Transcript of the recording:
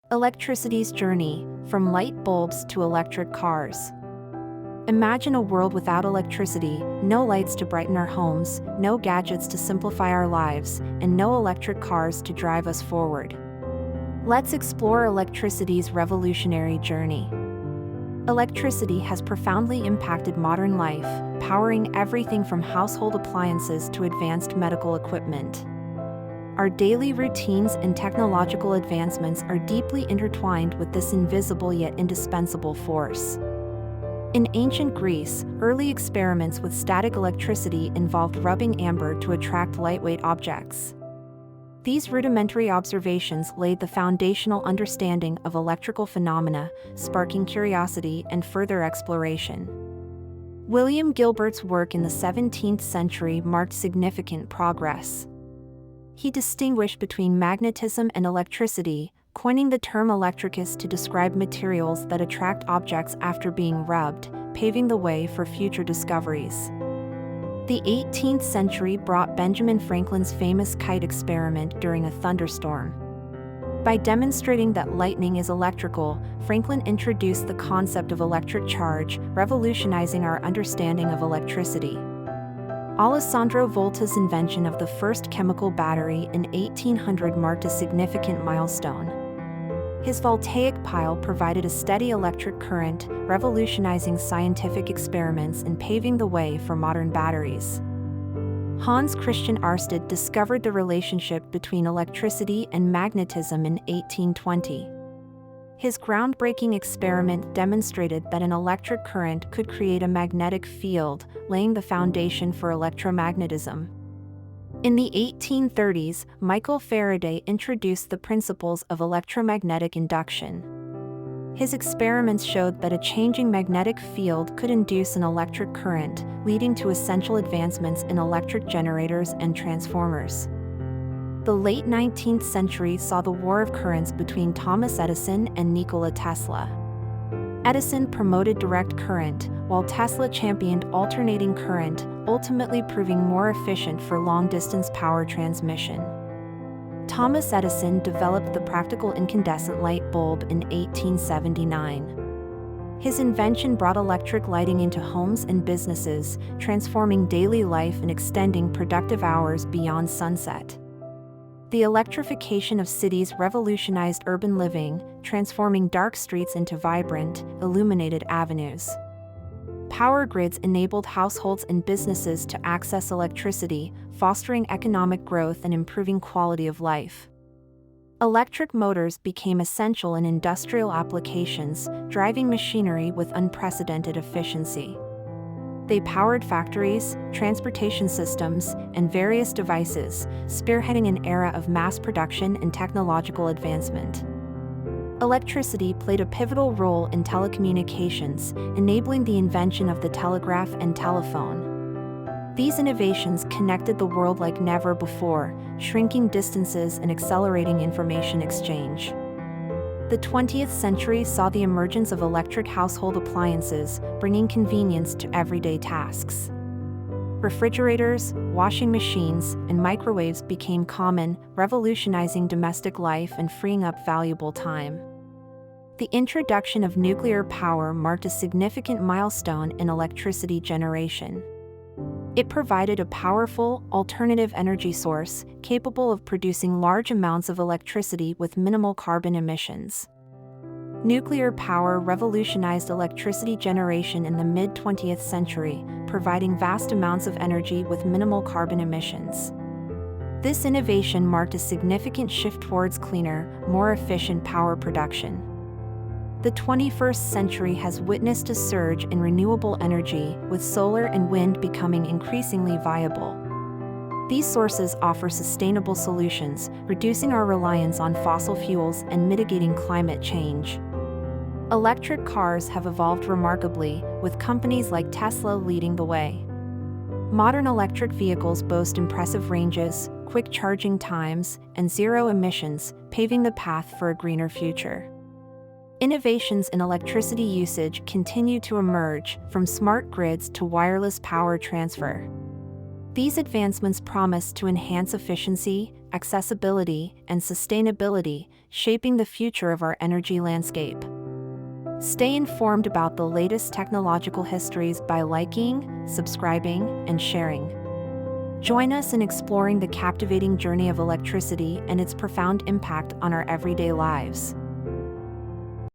Electricity's journey, from light bulbs to electric cars. Imagine a world without electricity, no lights to brighten our homes, no gadgets to simplify our lives, and no electric cars to drive us forward. Let's explore electricity's revolutionary journey. Electricity has profoundly impacted modern life, powering everything from household appliances to advanced medical equipment. Our daily routines and technological advancements are deeply intertwined with this invisible yet indispensable force. In ancient Greece, early experiments with static electricity involved rubbing amber to attract lightweight objects. These rudimentary observations laid the foundational understanding of electrical phenomena, sparking curiosity and further exploration. William Gilbert's work in the 17th century marked significant progress. He distinguished between magnetism and electricity, coining the term electricus to describe materials that attract objects after being rubbed, paving the way for future discoveries. The 18th century brought Benjamin Franklin's famous kite experiment during a thunderstorm. By demonstrating that lightning is electrical, Franklin introduced the concept of electric charge, revolutionizing our understanding of electricity. Alessandro Volta's invention of the first chemical battery in 1800 marked a significant milestone. His voltaic pile provided a steady electric current, revolutionizing scientific experiments and paving the way for modern batteries. Hans Christian Ørsted discovered the relationship between electricity and magnetism in 1820. His groundbreaking experiment demonstrated that an electric current could create a magnetic field, laying the foundation for electromagnetism. In the 1830s, Michael Faraday introduced the principles of electromagnetic induction. His experiments showed that a changing magnetic field could induce an electric current, leading to essential advancements in electric generators and transformers. The late 19th century saw the war of currents between Thomas Edison and Nikola Tesla. Edison promoted direct current, while Tesla championed alternating current, ultimately proving more efficient for long-distance power transmission. Thomas Edison developed the practical incandescent light bulb in 1879. His invention brought electric lighting into homes and businesses, transforming daily life and extending productive hours beyond sunset. The electrification of cities revolutionized urban living, transforming dark streets into vibrant, illuminated avenues. Power grids enabled households and businesses to access electricity, fostering economic growth and improving quality of life. Electric motors became essential in industrial applications, driving machinery with unprecedented efficiency. They powered factories, transportation systems, and various devices, spearheading an era of mass production and technological advancement. Electricity played a pivotal role in telecommunications, enabling the invention of the telegraph and telephone. These innovations connected the world like never before, shrinking distances and accelerating information exchange. The 20th century saw the emergence of electric household appliances, bringing convenience to everyday tasks. Refrigerators, washing machines, and microwaves became common, revolutionizing domestic life and freeing up valuable time. The introduction of nuclear power marked a significant milestone in electricity generation. It provided a powerful, alternative energy source, capable of producing large amounts of electricity with minimal carbon emissions. Nuclear power revolutionized electricity generation in the mid-20th century, providing vast amounts of energy with minimal carbon emissions. This innovation marked a significant shift towards cleaner, more efficient power production. The 21st century has witnessed a surge in renewable energy, with solar and wind becoming increasingly viable. These sources offer sustainable solutions, reducing our reliance on fossil fuels and mitigating climate change. Electric cars have evolved remarkably, with companies like Tesla leading the way. Modern electric vehicles boast impressive ranges, quick charging times, and zero emissions, paving the path for a greener future. Innovations in electricity usage continue to emerge, from smart grids to wireless power transfer. These advancements promise to enhance efficiency, accessibility, and sustainability, shaping the future of our energy landscape. Stay informed about the latest technological histories by liking, subscribing, and sharing. Join us in exploring the captivating journey of electricity and its profound impact on our everyday lives.